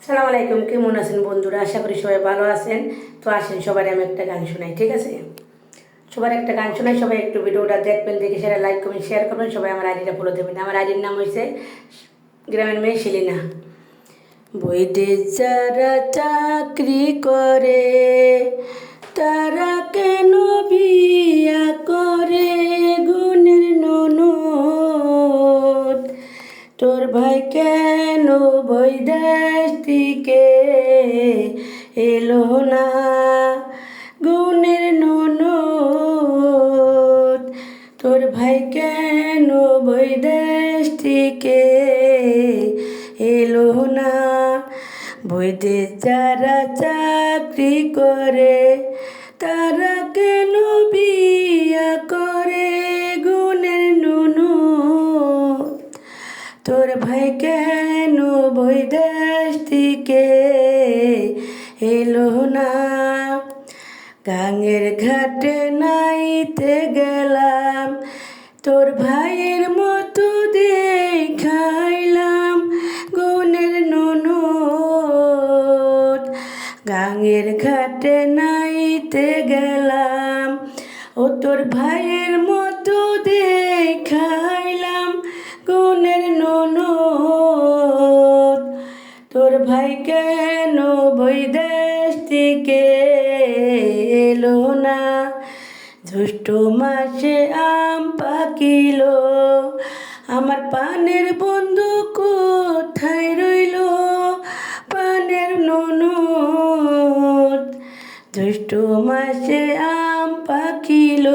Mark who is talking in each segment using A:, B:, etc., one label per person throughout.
A: সালাম আলাইকুম, কেমন আছেন বন্ধুরা? আশা করি সবাই ভালো আছেন। তো আসেন সবাই আমি একটা গান শোনাই, ঠিক আছে? সবার একটা গান শোনাই, সবাই একটু ভিডিওটা দেখবেন, দেখে সেটা লাইক করবেন, শেয়ার করবেন, সবাই আমার আইডিটা ফলো দেবেন। আমার আইডির নাম হয়েছে গ্রামের মেয়ে শিলিনা। বইতে যারা চাকরি করে তারা কেন বিয়া করে গুণের ননদ? তোর ভাই কেন বৈদেশ থেকে এলো না গুণের ননদ? তোর ভাই কেন বৈদেশ থেকে এলো না? বৈদেশ যারা চাকরি করে তারা কেন বিয়া করে গুণের ননদ? তোর ভাই কেন বৈদেশ থেকে এলো না? গাঙের ঘাটে নাইতে গেলাম, তোর ভাইয়ের মতো দেখাইলাম গুণের ননদ। গাঙের ঘাটে নাইতে গেলাম, ও তোর ভাইয়ের মতো দেখাইলাম গুণের ননদ। তোর ভাই কেন বৈদেশ থেকে এলো না? জ্যৈষ্ঠ মাসে আম পাকিল, আমার পানের বন্ধু কোথায় রইল পানের ননদ? জ্যৈষ্ঠ মাসে আম পাকিল,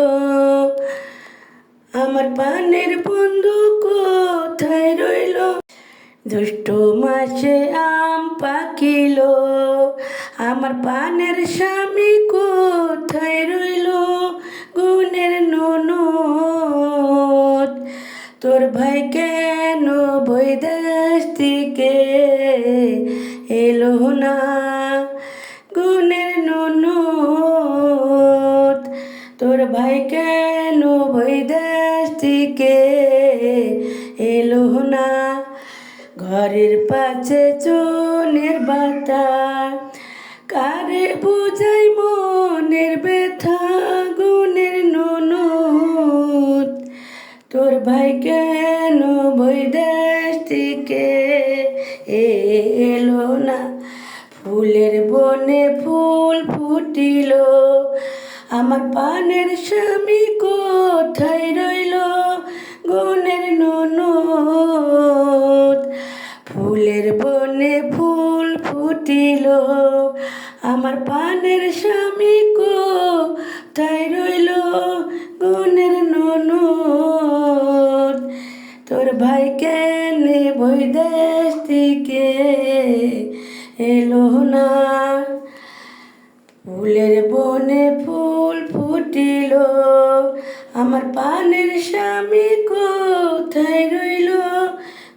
A: আমার পানের বন্ধু কোথায় রইল? জ্যৈষ্ঠ মাসে আম পাকিল, আমার পানের স্বামী কোথায় রইল গুণের ননদ? তোর ভাই কেন বৈদেশ থেকে এলো না গুণের ননদ? তোর ভাই কেন বৈদেশ থেকে এলো না? ঘরের পাশে চনের বাতা, কারে বুঝাই মনের ব্যথা গুণের ননদ? তোর ভাই কেন বৈদেশ থেকে এলো না? ফুলের বনে ফুল ফুটিল, আমার পানের স্বামী কোথায় রইল গুণের ননদ? ফুলের বনে ফুল ফুটিল, আমার পানের স্বামী কোথায় রইল গুণের ননদ? তোর ভাই কেন বৈদেশ থেকে এলো না? ফুলের বনে ফুল ফুটিল, আমার পানের স্বামী কোথায় রইল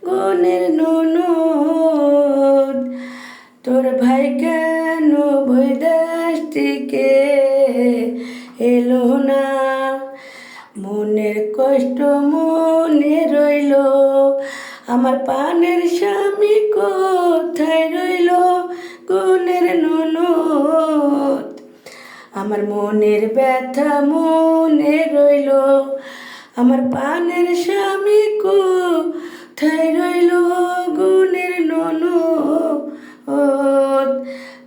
A: গুণের ননদ? তোর ভাই কেন বৈদেশ থেকে এলো না? মনের কষ্ট মনে রইল, আমার পানের স্বামী কোথায় রইল গুণের ননদ? আমার মনের ব্যথা মনে রইল, আমার পানের স্বামী কোথায় রইল গুণের ননদ?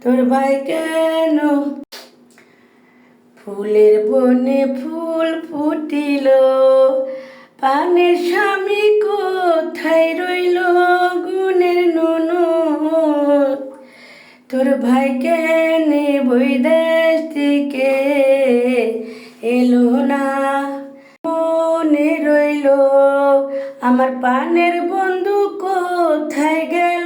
A: তোর ভাই কেন? ফুলের বনে ফুল ফুটিল, পানের স্বামী কোথায় রইল গুণের ননদ? তোর ভাই কেন বৈদেশ থেকে এলো না? মনে রইল, আমার পানের বন্ধু কোথায় গেল